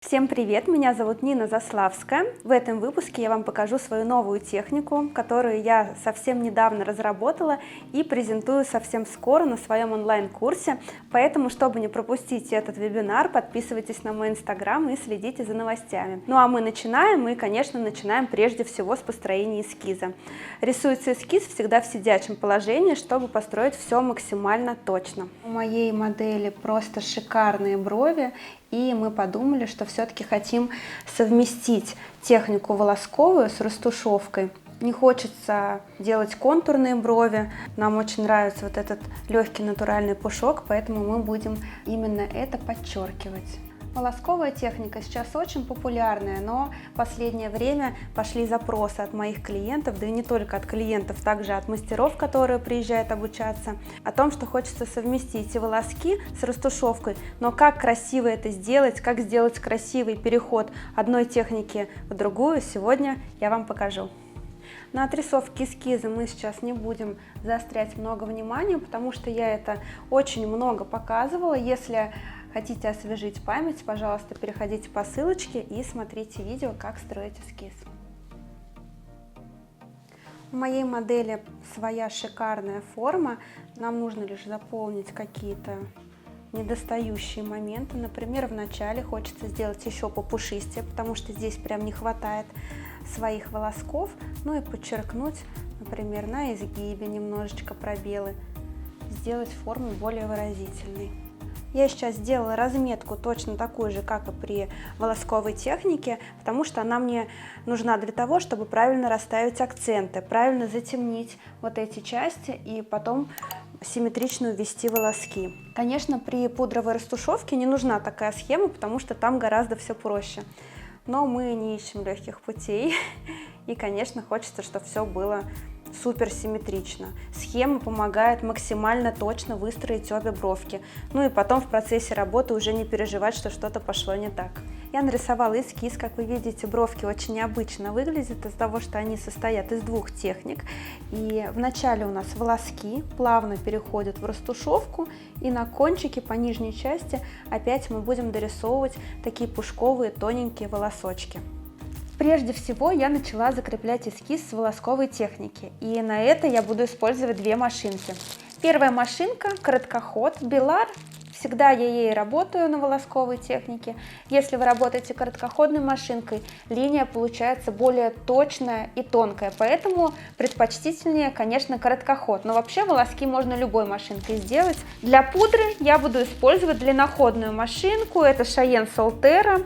Всем привет! Меня зовут Нина Заславская. В этом выпуске я вам покажу свою новую технику, которую я совсем недавно разработала и презентую совсем скоро на своем онлайн-курсе. Поэтому, чтобы не пропустить этот вебинар, подписывайтесь на мой инстаграм и следите за новостями. Ну а мы начинаем, и, конечно, начинаем прежде всего с построения эскиза. Рисуется эскиз всегда в сидячем положении, чтобы построить все максимально точно. У моей модели просто шикарные брови. И мы подумали, что все-таки хотим совместить технику волосковую с растушевкой. Не хочется делать контурные брови, нам очень нравится вот этот легкий натуральный пушок, поэтому мы будем именно это подчеркивать. Волосковая техника сейчас очень популярная, но в последнее время пошли запросы от моих клиентов, да и не только от клиентов, также от мастеров, которые приезжают обучаться, о том, что хочется совместить и волоски с растушевкой, но как красиво это сделать, как сделать красивый переход одной техники в другую, сегодня я вам покажу. На отрисовке эскиза мы сейчас не будем заострять много внимания, потому что я это очень много показывала. Если хотите освежить память, пожалуйста, переходите по ссылочке и смотрите видео, как строить эскиз. У моей модели своя шикарная форма. Нам нужно лишь заполнить какие-то недостающие моменты. Например, в начале хочется сделать еще попушистее, потому что здесь прям не хватает своих волосков. Ну и подчеркнуть, например, на изгибе немножечко пробелы, сделать форму более выразительной. Я сейчас сделала разметку точно такую же, как и при волосковой технике, потому что она мне нужна для того, чтобы правильно расставить акценты, правильно затемнить вот эти части и потом симметрично ввести волоски. Конечно, при пудровой растушевке не нужна такая схема, потому что там гораздо все проще. Но мы не ищем легких путей, и, конечно, хочется, чтобы все было супер симметрично. Схема помогает максимально точно выстроить обе бровки. Ну и потом в процессе работы уже не переживать, что что-то пошло не так. Я нарисовала эскиз. Как вы видите, бровки очень необычно выглядят из-за того, что они состоят из двух техник. И вначале у нас волоски плавно переходят в растушевку, и на кончике по нижней части опять мы будем дорисовывать такие пушковые тоненькие волосочки. Прежде всего я начала закреплять эскиз с волосковой техники, и на это я буду использовать две машинки. Первая машинка – короткоход Белар. Всегда я ей работаю на волосковой технике. Если вы работаете короткоходной машинкой, линия получается более точная и тонкая, поэтому предпочтительнее, конечно, короткоход. Но вообще волоски можно любой машинкой сделать. Для пудры я буду использовать длинноходную машинку, это Шайен Солтера.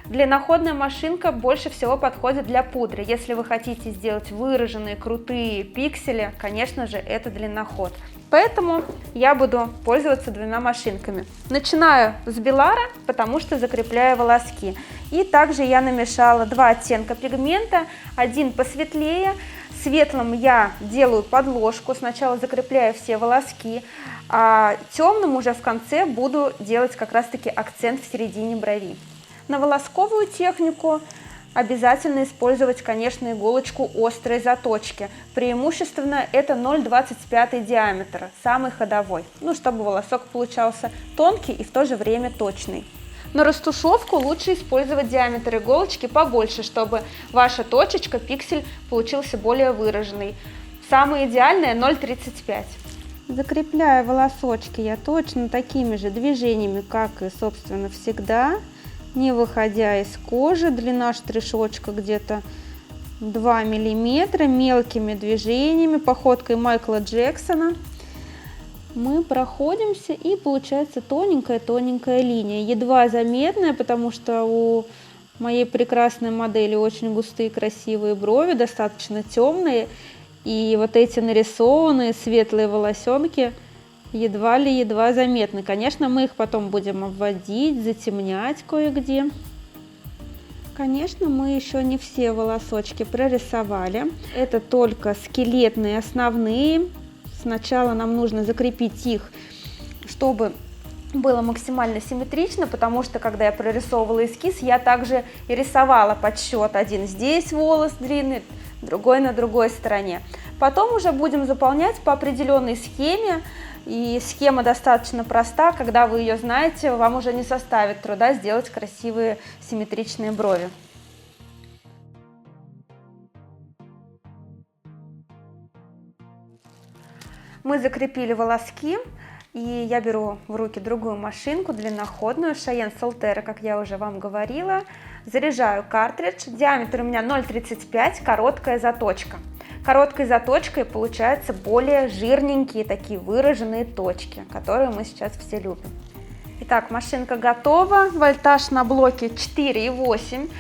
Длинноходная машинка больше всего подходит для пудры. Если вы хотите сделать выраженные крутые пиксели, конечно же, это длинноход. Поэтому я буду пользоваться двумя машинками. Начинаю с Белара, потому что закрепляю волоски. И также я намешала два оттенка пигмента, один посветлее. Светлым я делаю подложку, сначала закрепляю все волоски, а темным уже в конце буду делать как раз-таки акцент в середине брови. На волосковую технику обязательно использовать, конечно, иголочку острой заточки. Преимущественно это 0,25 диаметр, самый ходовой, чтобы волосок получался тонкий и в то же время точный. На растушевку лучше использовать диаметр иголочки побольше, чтобы ваша точечка, пиксель получился более выраженный. Самое идеальное 0,35. Закрепляю волосочки я точно такими же движениями, как и, собственно, всегда. Не выходя из кожи, длина штришочка где-то 2 мм, мелкими движениями, походкой Майкла Джексона. Мы проходимся, и получается тоненькая-тоненькая линия, едва заметная, потому что у моей прекрасной модели очень густые красивые брови, достаточно темные, и вот эти нарисованные светлые волосенки едва заметны. Конечно, мы их потом будем обводить, затемнять кое-где. Конечно, мы еще не все волосочки прорисовали. Это только скелетные основные. Сначала нам нужно закрепить их, чтобы было максимально симметрично, потому что, когда я прорисовывала эскиз, я также и рисовала подсчет. Один здесь волос длинный, другой на другой стороне. Потом уже будем заполнять по определенной схеме, И схема достаточно проста, когда вы ее знаете, вам уже не составит труда сделать красивые симметричные брови. Мы закрепили волоски, и я беру в руки другую машинку, длинноходную, Шайен Солтера, как я уже вам говорила. Заряжаю картридж, диаметр у меня 0,35, короткая заточка. Короткой заточкой получаются более жирненькие, такие выраженные точки, которые мы сейчас все любим. Итак, машинка готова, вольтаж на блоке 4,8.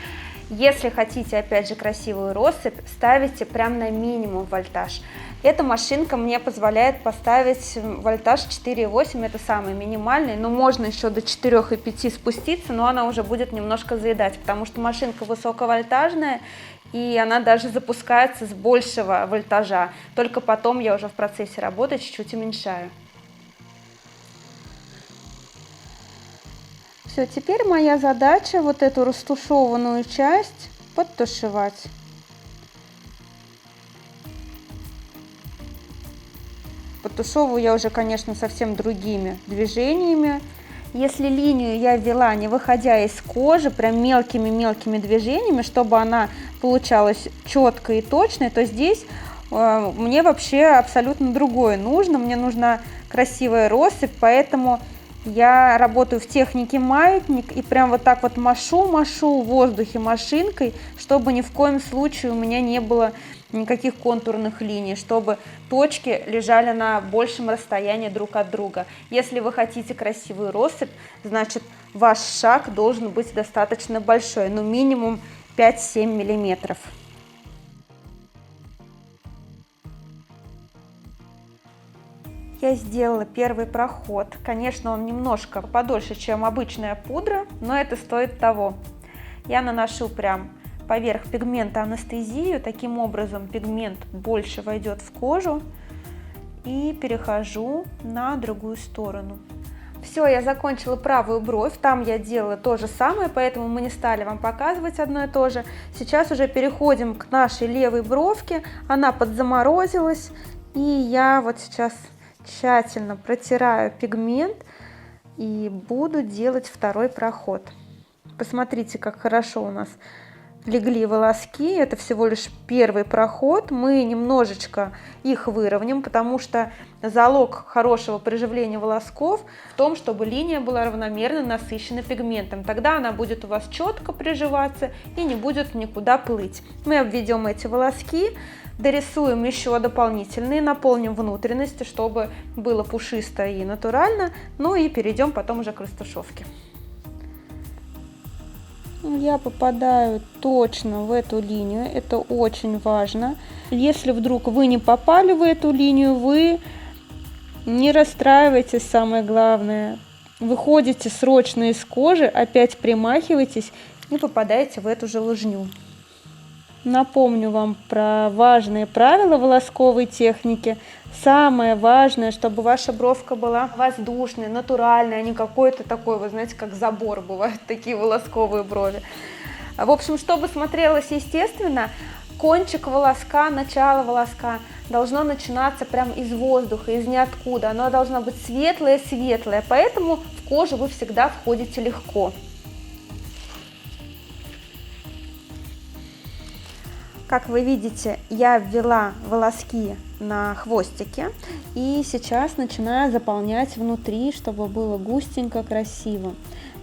Если хотите, опять же, красивую россыпь, ставите прям на минимум вольтаж. Эта машинка мне позволяет поставить вольтаж 4,8, это самый минимальный, но можно еще до 4,5 спуститься, но она уже будет немножко заедать, потому что машинка высоковольтажная, и она даже запускается с большего вольтажа, только потом я уже в процессе работы чуть-чуть уменьшаю. Все, теперь моя задача вот эту растушеванную часть подтушевать. Подтушевываю я уже, конечно, совсем другими движениями. Если линию я ввела, не выходя из кожи, прям мелкими-мелкими движениями, чтобы она получалась четкой и точной, то здесь мне вообще абсолютно другое нужно. Мне нужна красивая россыпь, поэтому я работаю в технике маятник и прям вот так вот машу в воздухе машинкой, чтобы ни в коем случае у меня не было никаких контурных линий, чтобы точки лежали на большем расстоянии друг от друга. Если вы хотите красивую россыпь, значит ваш шаг должен быть достаточно большой, ну минимум 5-7 миллиметров. Я сделала первый проход. Конечно, он немножко подольше, чем обычная пудра, но это стоит того. Я наношу прям поверх пигмента анестезию. Таким образом пигмент больше войдет в кожу. И перехожу на другую сторону. Все, я закончила правую бровь. Там я делала то же самое, поэтому мы не стали вам показывать одно и то же. Сейчас уже переходим к нашей левой бровке. Она подзаморозилась. И я вот сейчас тщательно протираю пигмент и буду делать второй проход. Посмотрите, как хорошо у нас легли волоски. Это всего лишь первый проход. Мы немножечко их выровняем, потому что залог хорошего приживления волосков в том, чтобы линия была равномерно насыщена пигментом. Тогда она будет у вас четко приживаться и не будет никуда плыть. Мы обведем эти волоски, дорисуем еще дополнительные, наполним внутренности, чтобы было пушисто и натурально. Ну и перейдем потом уже к растушевке. Я попадаю точно в эту линию, это очень важно. Если вдруг вы не попали в эту линию, вы не расстраивайтесь, самое главное. Выходите срочно из кожи, опять примахиваетесь и попадаете в эту же лыжню. Напомню вам про важные правила волосковой техники. Самое важное, чтобы ваша бровка была воздушной, натуральной, а не какой-то такой, вы знаете, как забор бывают такие волосковые брови. В общем, чтобы смотрелось естественно, кончик волоска, начало волоска должно начинаться прямо из воздуха, из ниоткуда. Оно должно быть светлое-светлое, поэтому в кожу вы всегда входите легко. Как вы видите, я ввела волоски на хвостике и сейчас начинаю заполнять внутри, чтобы было густенько, красиво.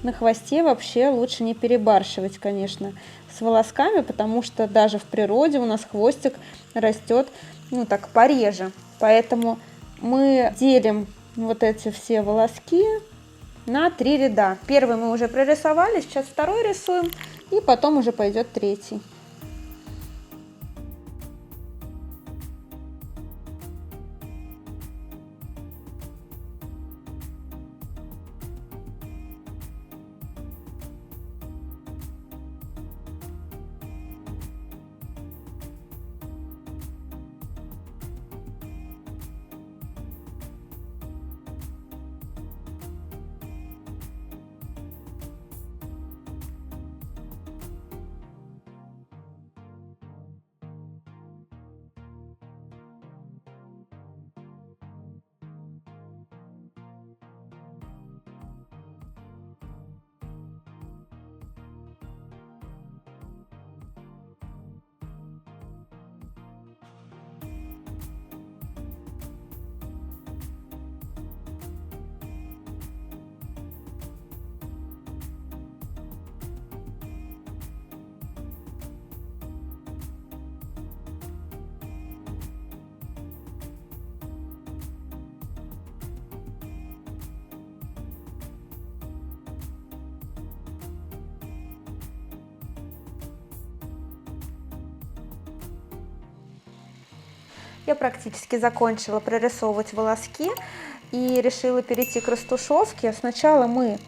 На хвосте вообще лучше не перебарщивать, конечно, с волосками, потому что даже в природе у нас хвостик растет, ну так, пореже. Поэтому мы делим вот эти все волоски на 3 ряда. Первый мы уже прорисовали, сейчас второй рисуем, и потом уже пойдет третий. Я практически закончила прорисовывать волоски и решила перейти к растушевке. Сначала мы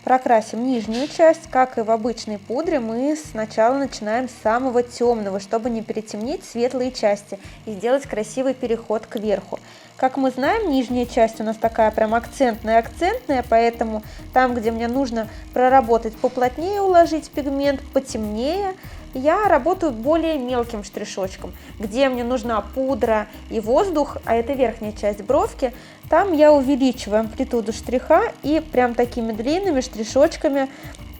прокрасим нижнюю часть, как и в обычной пудре, мы сначала начинаем с самого темного, чтобы не перетемнить светлые части и сделать красивый переход к верху. Как мы знаем, нижняя часть у нас такая прям акцентная, поэтому там, где мне нужно проработать поплотнее, уложить пигмент, потемнее, я работаю более мелким штришочком. Где мне нужна пудра и воздух, а это верхняя часть бровки, там я увеличиваю амплитуду штриха и прям такими длинными штришочками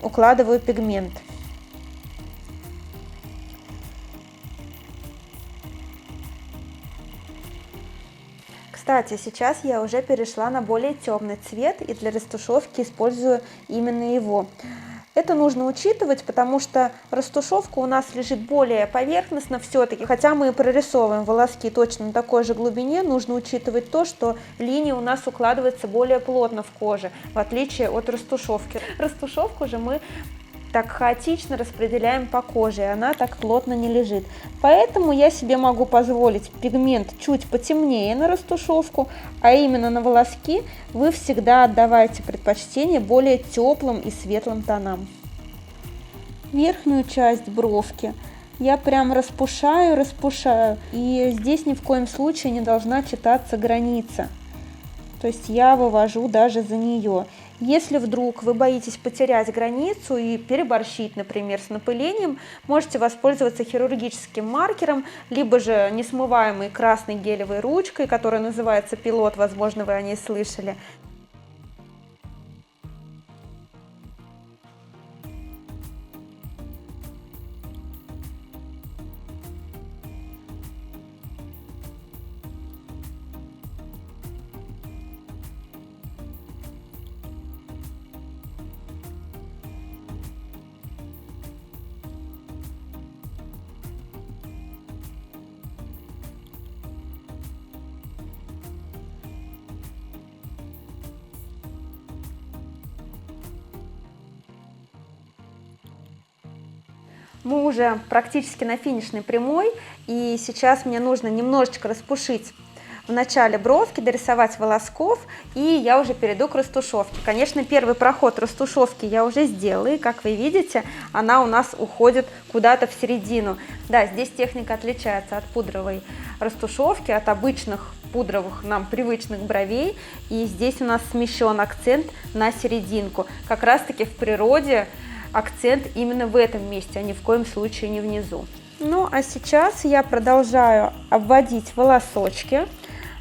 укладываю пигмент. Кстати, сейчас я уже перешла на более темный цвет и для растушевки использую именно его. Это нужно учитывать, потому что растушевка у нас лежит более поверхностно все-таки. Хотя мы прорисовываем волоски точно на такой же глубине, нужно учитывать то, что линия у нас укладывается более плотно в коже, в отличие от растушевки. Растушевку же мы так хаотично распределяем по коже, и она так плотно не лежит. Поэтому я себе могу позволить пигмент чуть потемнее на растушевку, а именно на волоски вы всегда отдавайте предпочтение более теплым и светлым тонам. Верхнюю часть бровки я прям распушаю, и здесь ни в коем случае не должна читаться граница. То есть я вывожу даже за нее. Если вдруг вы боитесь потерять границу и переборщить, например, с напылением, можете воспользоваться хирургическим маркером, либо же несмываемой красной гелевой ручкой, которая называется Пилот, возможно, вы о ней слышали. Мы уже практически на финишной прямой, и сейчас мне нужно немножечко распушить в начале бровки, дорисовать волосков, и я уже перейду к растушевке. Конечно, первый проход растушевки я уже сделала, и, как вы видите, она у нас уходит куда-то в середину. Да, здесь техника отличается от пудровой растушевки, от обычных пудровых нам привычных бровей, и здесь у нас смещен акцент на серединку. Как раз-таки в природе акцент именно в этом месте, а ни в коем случае не внизу. Ну а сейчас я продолжаю обводить волосочки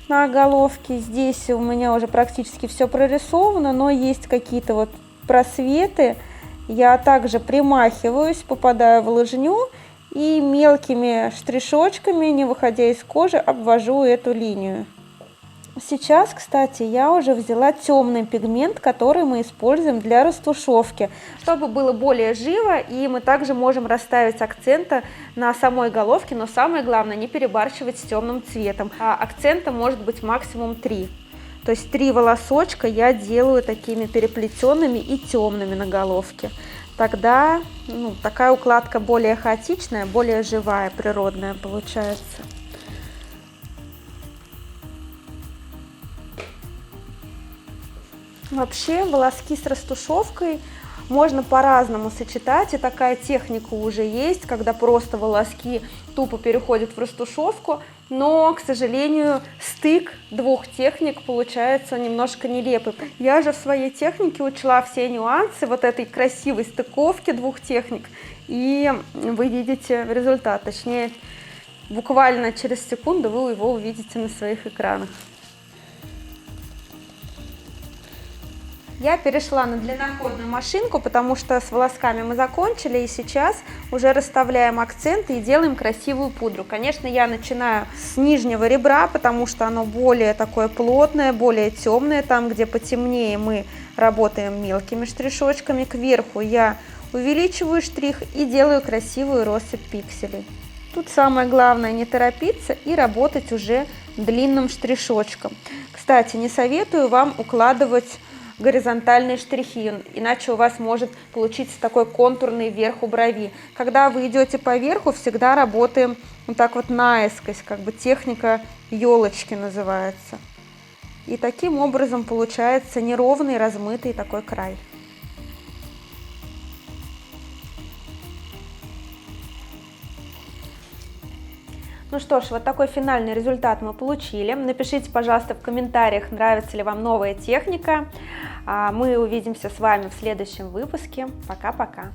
на головке. Здесь у меня уже практически все прорисовано, но есть какие-то вот просветы. Я также примахиваюсь, попадаю в лыжню и мелкими штришочками, не выходя из кожи, обвожу эту линию. Сейчас, кстати, я уже взяла темный пигмент, который мы используем для растушевки, чтобы было более живо, и мы также можем расставить акценты на самой головке, но самое главное не перебарщивать с темным цветом. А акцента может быть максимум 3. То есть 3 волосочка я делаю такими переплетенными и темными на головке. Тогда такая укладка более хаотичная, более живая, природная получается. Вообще волоски с растушевкой можно по-разному сочетать, и такая техника уже есть, когда просто волоски тупо переходят в растушевку, но, к сожалению, стык двух техник получается немножко нелепый. Я же в своей технике учла все нюансы вот этой красивой стыковки двух техник, и вы видите результат, точнее, буквально через секунду вы его увидите на своих экранах. Я перешла на длинноходную машинку, потому что с волосками мы закончили, и сейчас уже расставляем акценты и делаем красивую пудру. Конечно, я начинаю с нижнего ребра, потому что оно более такое плотное, более темное. Там, где потемнее, мы работаем мелкими штришочками. Кверху я увеличиваю штрих и делаю красивую россыпь пикселей. Тут самое главное не торопиться и работать уже длинным штришочком. Кстати, не советую вам укладывать горизонтальные штрихи, иначе у вас может получиться такой контурный верх у брови. Когда вы идете по верху, всегда работаем вот так вот наискось, как бы техника елочки называется. И таким образом получается неровный, размытый такой край. Ну что ж, вот такой финальный результат мы получили. Напишите, пожалуйста, в комментариях, нравится ли вам новая техника. Мы увидимся с вами в следующем выпуске. Пока-пока!